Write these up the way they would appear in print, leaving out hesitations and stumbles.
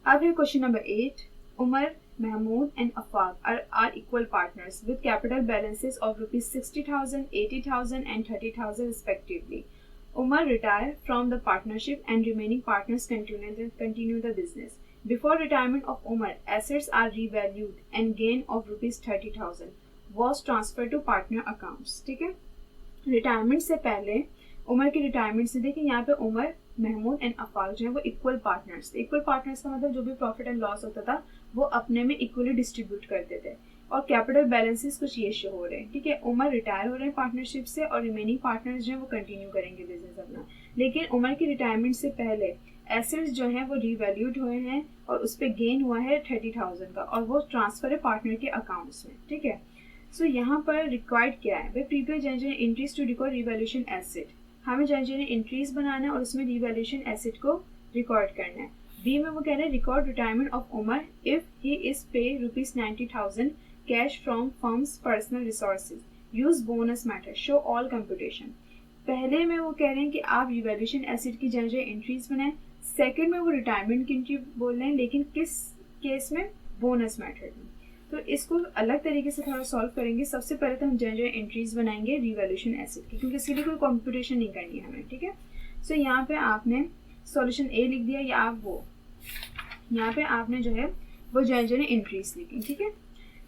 अब है question number 8. Umar, Mahmood and Afaq are equal partners with capital balances of rupees 60,000, 80,000 and 30,000 respectively. Umar retired from the partnership and remaining partners continue the business. Before retirement of Umar, assets are revalued and gain of rupees 30,000 was transferred to partner accounts. ठीक है, retirement से पहले उमर की retirement से देखिए यहाँ पे Umar, Mahmood and Afaq जो है वो इक्वल पार्टनर्स थे. इक्वल पार्टनर्स का मतलब जो भी प्रॉफिट एंड लॉस होता था वो अपने में इक्वली डिस्ट्रीब्यूट करते थे. और कैपिटल बैलेंसेस कुछ ये शो हो रहे हैं. ठीक है, उमर रिटायर हो रहे हैं पार्टनरशिप से और रिमेनिंग पार्टनर्स जो है वो कंटिन्यू करेंगे बिजनेस अपना. लेकिन उमर की रिटायरमेंट से पहले एसेट्स जो है वो रिवैल्यूड हुए हैं और उस पर गेन हुआ है 30,000 का और वो ट्रांसफर है पार्टनर के अकाउंट्स में. ठीक है, सो यहाँ पर रिक्वायर्ड क्या है भाई, prepare journal entries to record revaluation asset. हमें जनरल इंट्रीज बनाना है और उसमें रिवैल्यूएशन एसेट को रिकॉर्ड करना है. बी में वो कह रहे हैं record retirement of Umar if he is pay rupees 90,000 cash from firms personal resources, use bonus method, show all computation. पहले में वो कह रहे हैं कि आप रिवैल्यूएशन एसेट की जनरल इंट्रीज बनाएं. सेकंड में वो रिटायरमेंट की एंट्री बोल रहे हैं, लेकिन किस केस में, बोनस मेथड में. तो इसको अलग तरीके से थोड़ा सॉल्व करेंगे. सबसे पहले तो हम जनरल एंट्रीज बनाएंगे रिवैल्यूएशन एसेट की, क्योंकि इसके लिए कोई कंप्यूटेशन नहीं करनी है हमें. ठीक है, सो यहाँ पे आपने सॉल्यूशन ए लिख दिया या आप वो यहाँ पे आपने जो है वो जनरल एंट्रीज लिखी. ठीक है,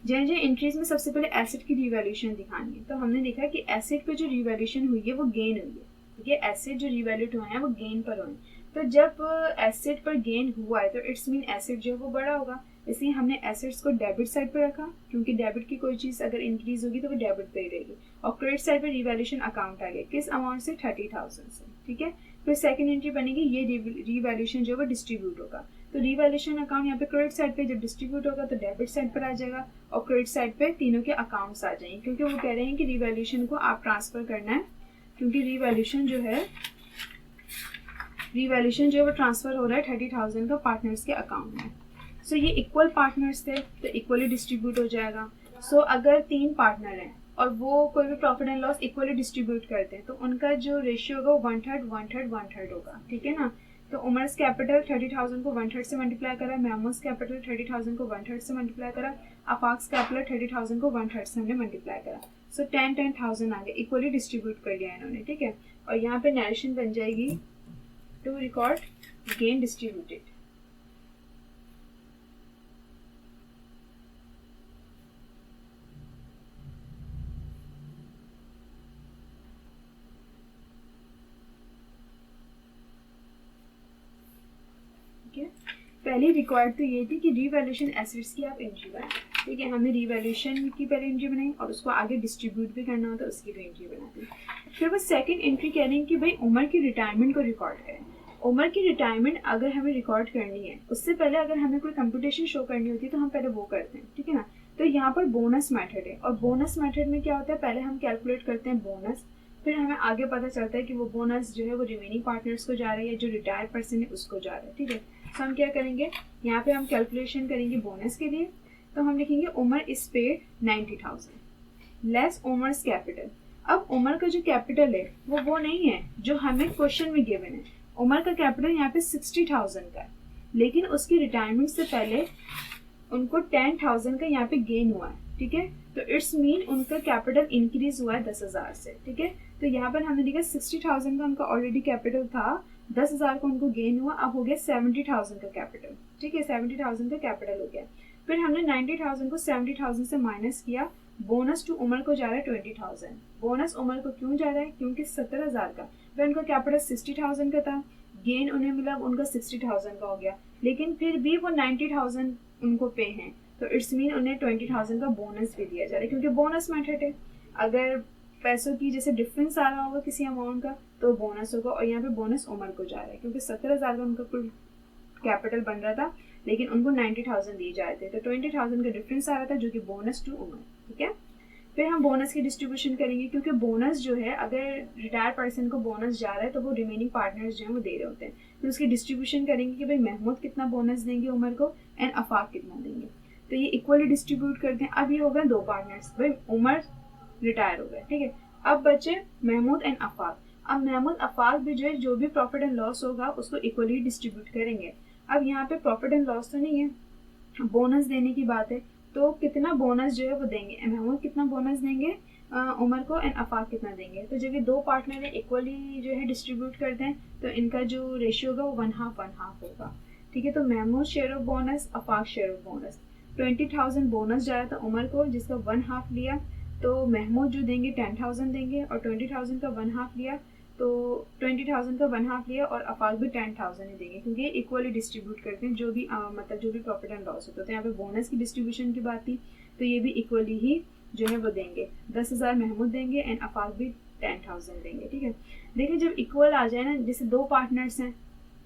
जनरल एंट्रीज में सबसे पहले एसेट की रिवैल्यूएशन दिखानी है. तो हमने देखा कि एसेट पे जो रिवैल्यूएशन हुई है वो गेन हुई है. ठीक है, एसेट जो रिवैल्यूड हुए हैं वो गेन पर हुए. तो जब एसेट पर गेन हुआ है तो इट्स मीन एसेट जो है वो बड़ा होगा. इसलिए हमने एसेट्स को डेबिट साइड पर रखा, क्योंकि डेबिट की कोई चीज़ अगर इंक्रीज होगी तो वो डेबिट पे ही रहेगी. और क्रेडिट साइड पे रिवैल्यूएशन अकाउंट आ गया. किस अमाउंट से, 30,000 से. ठीक है, फिर सेकंड एंट्री बनेगी, ये रिवैल्यूएशन जो है वो डिस्ट्रीब्यूट होगा. तो रिवैल्यूएशन अकाउंट यहाँ पे क्रेडिट साइड पे जब डिस्ट्रीब्यूट होगा तो डेबिट साइड पर आ जाएगा और क्रेडिट साइड पे तीनों के अकाउंट्स आ जाएंगे, क्योंकि वो कह रहे हैं कि रिवैल्यूएशन को आप ट्रांसफर करना है, क्योंकि रिवैल्यूएशन जो है वो ट्रांसफर हो रहा है 30,000 का पार्टनर्स के अकाउंट में. सो ये इक्वल पार्टनर्स थे तो इक्वली डिस्ट्रीब्यूट हो जाएगा. सो अगर 3 पार्टनर हैं और वो कोई भी profit and loss equally distribute करते हैं तो उनका जो रेशियो होगा वो 1/3 1/3 1/3 होगा. ठीक है ना, तो उमर्स कैपिटल 30,000 को 1/3 से मल्टीप्लाई करा, महमूद कैपिटल 30,000 को 1/3 से मल्टीप्लाई करा, अफाक्स कैपिटल 30,000 को 1/3 से हमने मल्टीप्लाई करा. सो 10,000 आ गया, इक्वली डिस्ट्रीब्यूट कर लिया इन्होंने. ठीक है, और यहाँ पे नरेशन बन जाएगी टू रिकॉर्ड गेन डिस्ट्रीब्यूटेड. पहली रिक्वायर्ड तो ये थी कि रिवैल्यूएशन एसेट्स की आप एंट्री बनाएं. ठीक है, हमने रिवैल्यूएशन की पहले एंट्री बनाई और उसको आगे डिस्ट्रीब्यूट भी करना होता है, उसकी भी एंट्री बना दी. फिर वो सेकंड एंट्री कह रहे हैं कि भाई उमर की रिटायरमेंट को रिकॉर्ड करें. उमर की रिटायरमेंट अगर हमें रिकॉर्ड करनी है उससे पहले अगर हमें कोई कंप्यूटेशन शो करनी होती है तो हम पहले वो करते हैं. ठीक है ना, तो यहाँ पर बोनस मैथड है और बोनस मैथड में क्या होता है, पहले हम कैलकुलेट करते हैं बोनस, फिर हमें आगे पता चलता है कि वो बोनस जो है वो रिमेनिंग पार्टनर्स को जा रही है, जो रिटायर पर्सन है उसको जा रहा है. ठीक है, तो हम क्या करेंगे, यहाँ पे हम कैलकुलेशन करेंगे बोनस के लिए. तो हम लिखेंगे Umar is paid 90,000 less Umar's capital. अब उमर का जो कैपिटल है वो नहीं है जो हमें क्वेश्चन में गिवन है. उमर का कैपिटल यहाँ पे 60,000 का है, लेकिन उसकी रिटायरमेंट से पहले उनको 10,000 का यहाँ पे गेन हुआ है. ठीक है, तो इट्स मीन उनका कैपिटल इंक्रीज हुआ है 10,000 से. ठीक है, तो यहाँ पर हमने देखा 60,000 का उनका ऑलरेडी कैपिटल था, 10,000 का उनको गेन हुआ, अब हो गया 70,000 का कैपिटल. ठीक है, 70,000 का कैपिटल हो गया. फिर हमने 90,000 को 70,000 से माइनस किया. बोनस टू उमर को जा रहा है 20,000. बोनस उमर को क्यों जा रहा है, क्योंकि 17,000 का फिर उनका कैपिटल 60,000 का था, गेन उन्हें मिला, उनका 60,000 का हो गया, लेकिन फिर भी वो 90,000 उनको पे हैं, तो इट्स मीन उन्हें 20,000 का बोनस भी दिया जा रहा है, क्योंकि बोनस मेथड है. अगर पैसों की जैसे डिफरेंस आ रहा होगा किसी अमाउंट का तो बोनस होगा, और यहाँ पे बोनस उमर को जा रहा है क्योंकि 17,000 का उनका कुल कैपिटल बन रहा था, लेकिन उनको 90,000 दिए जा रहे थे, तो 20,000 का डिफरेंस आ रहा था जो कि बोनस टू उमर. ठीक है, फिर हम बोनस की डिस्ट्रीब्यूशन करेंगे, क्योंकि बोनस जो है अगर रिटायर पर्सन को बोनस जा रहा है तो वो रिमेनिंग पार्टनर्स जो है वो दे रहे होते हैं. तो उसकी डिस्ट्रीब्यूशन करेंगे कि भाई महमूद कितना बोनस देंगे उमर को एंड अफाक कितना देंगे, तो ये इक्वली डिस्ट्रीब्यूट करते हैं. अब ये हो गए 2 पार्टनर्स, भाई उमर रिटायर हो गए. ठीक है, अब बचे महमूद एंड अफाक. अब महमूद अफाक भी जो है जो भी प्रॉफिट एंड लॉस होगा उसको इक्वली डिस्ट्रीब्यूट करेंगे. अब यहाँ पे प्रॉफिट एंड लॉस तो नहीं है, बोनस देने की बात है, तो कितना बोनस जो है वो देंगे, महमूद कितना बोनस देंगे उमर को एंड आफाक कितना देंगे। तो जब ये दो पार्टनर है इक्वली जो है डिस्ट्रीब्यूट करते हैं तो इनका जो रेशियो होगा वो 1/2 होगा, ठीक है। तो Mahmood share of bonus, Afaq share of bonus. 20,000 bonus जा रहा था उमर को जिसका 1/2 लिया, तो महमूद जो देंगे 10,000 देंगे, और 20,000 का 1/2 लिया तो 20,000 का 1/2 लिया और आफाक भी 10,000 ही देंगे, क्योंकि इक्वली डिस्ट्रीब्यूट करते हैं जो भी मतलब जो भी प्रॉफिट एंड लॉस होता है। तो यहाँ पे बोनस की डिस्ट्रीब्यूशन की बात थी, तो ये भी इक्वली ही जो है वो देंगे, 10,000 महमूद देंगे एंड आफाक भी 10,000 देंगे, ठीक है। देखिए जब इक्वल आ जाए ना, जैसे दो पार्टनर्स हैं,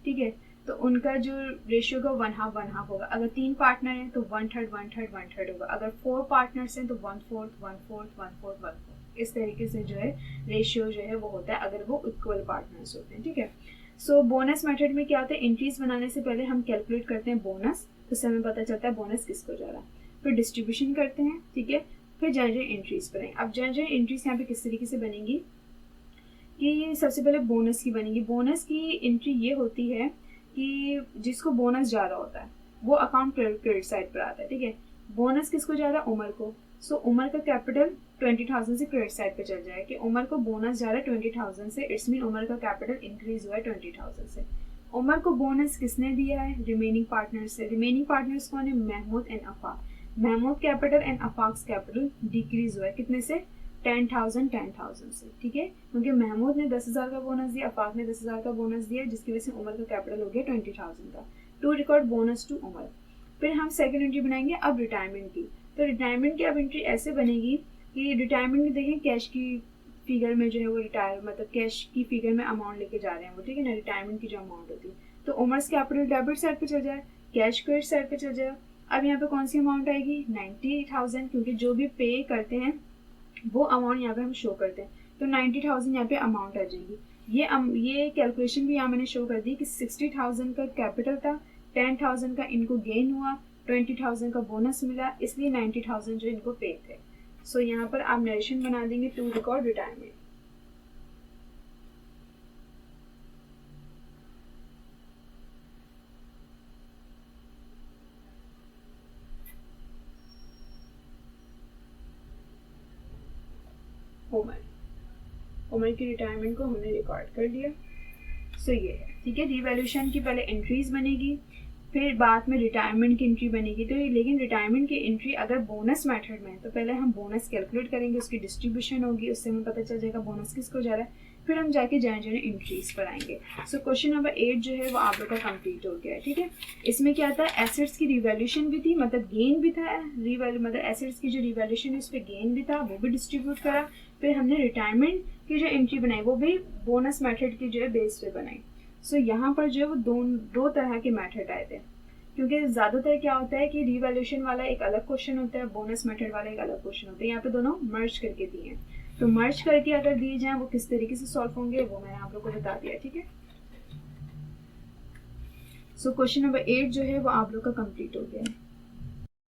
ठीक है, तो उनका जो रेशियो का 1/2 होगा। अगर 3 पार्टनर हैं तो 1/3 1/3 1/3 होगा। अगर 4 पार्टनर्स हैं तो 1/4 1/4 1/4 1/4, इस तरीके से जो है रेशियो जो है वो होता है अगर वो इक्वल पार्टनर्स होते हैं, ठीक है। सो बोनस मेथड में क्या होता है, एंट्रीज बनाने से पहले हम कैलकुलेट करते हैं बोनस, तो उससे हमें पता चलता है बोनस किसको जा रहा है, फिर डिस्ट्रीब्यूशन करते हैं, ठीक है, फिर जनरल एंट्रीज बनाएं। अब जनरल एंट्रीज यहाँ पे किस तरीके से बनेंगी कि सबसे पहले बोनस की बनेगी। बोनस की एंट्री ये होती है कि जिसको बोनस जा रहा होता है वो अकाउंट क्रेडिट साइड पर आता है, ठीक है। बोनस किसको जा रहा है, उमर को। सो उमर का कैपिटल 20,000 से क्रेडिट साइड पे चल जाए कि उमर को बोनस जा रहा है 20,000 से, इट्स मीन उमर का कैपिटल इंक्रीज हुआ है 20,000 से। उमर को बोनस किसने दिया है, रिमेनिंग पार्टनर्स से। रिमेनिंग पार्टनर्स कौन है, Mahmood and Afaq. Mahmood capital and Afaq capital decrease हुआ है कितने से, 10,000 से, ठीक है, क्योंकि महमूद ने 10,000 का बोनस दिया, आफाक ने 10,000 का बोनस दिया, जिसकी वजह से उमर का कैपिटल हो गया 20,000 का। To record bonus to Umar. फिर हम सेकंड एंट्री बनाएंगे अब रिटायरमेंट की। तो रिटायरमेंट की अब एंट्री ऐसे बनेगी कि रिटायरमेंट में देखें कैश की फिगर में जो है वो रिटायर मतलब कैश की फिगर में अमाउंट लेके जा रहे हैं वो, ठीक है ना, रिटायरमेंट की जो अमाउंट होती है। तो उमर्स कैपिटल डेबिट साइड पे चल जाए, कैश क्रेडिट साइड पे चल जाए। अब यहाँ पे कौन सी अमाउंट आएगी, 90,000, क्योंकि जो भी पे करते हैं वो अमाउंट यहाँ पे हम शो करते हैं, तो 90,000 यहाँ पे अमाउंट आ जाएगी। ये कैलकुलेशन भी यहाँ मैंने शो कर दी कि 60,000 का कैपिटल था, 10,000 का इनको गेन हुआ, 20,000 का बोनस मिला, इसलिए 90,000 जो इनको पे थे। सो यहाँ पर आप नरेशन बना देंगे टू रिकॉर्ड रिटायरमेंट। उमर की रिटायरमेंट को हमने रिकॉर्ड कर लिया। सो ये है, ठीक है। रिवैल्यूएशन की पहले एंट्रीज बनेगी, फिर बाद में रिटायरमेंट की एंट्री बनेगी। तो लेकिन रिटायरमेंट की एंट्री अगर बोनस मेथड में है तो पहले हम बोनस कैलकुलेट करेंगे, उसकी डिस्ट्रीब्यूशन होगी, उससे हमें पता चल जाएगा बोनस किसको जा रहा है, फिर हम जाके जनरल एंट्रीज पर आएंगे। सो क्वेश्चन नंबर 8 जो है वो आप लोग का कंप्लीट हो गया है, ठीक है। इसमें क्या था, एसेट्स की रिवैल्यूएशन भी थी, मतलब गेन भी था, मतलब एसेट्स की जो रिवैल्यूएशन है उस पर गेन भी था, वो भी डिस्ट्रीब्यूट करा। फिर हमने रिटायरमेंट की जो एंट्री बनाई वो भी बोनस मेथड की जो है बेस पे बनाई। सो यहाँ पर जो है वो दो तरह के मेथड आए थे, क्योंकि ज़्यादातर क्या होता है कि रिवैल्यूएशन वाला एक अलग क्वेश्चन होता है, बोनस मेथड वाला एक अलग क्वेश्चन होता है। यहाँ पे दोनों मर्ज करके दिए हैं, तो मर्ज करके अगर दिए जाएं वो किस तरीके से सॉल्व होंगे वो मैंने आप लोगों को बता दिया, ठीक है। सो क्वेश्चन नंबर 8 जो है वो आप लोग का कंप्लीट हो गया है।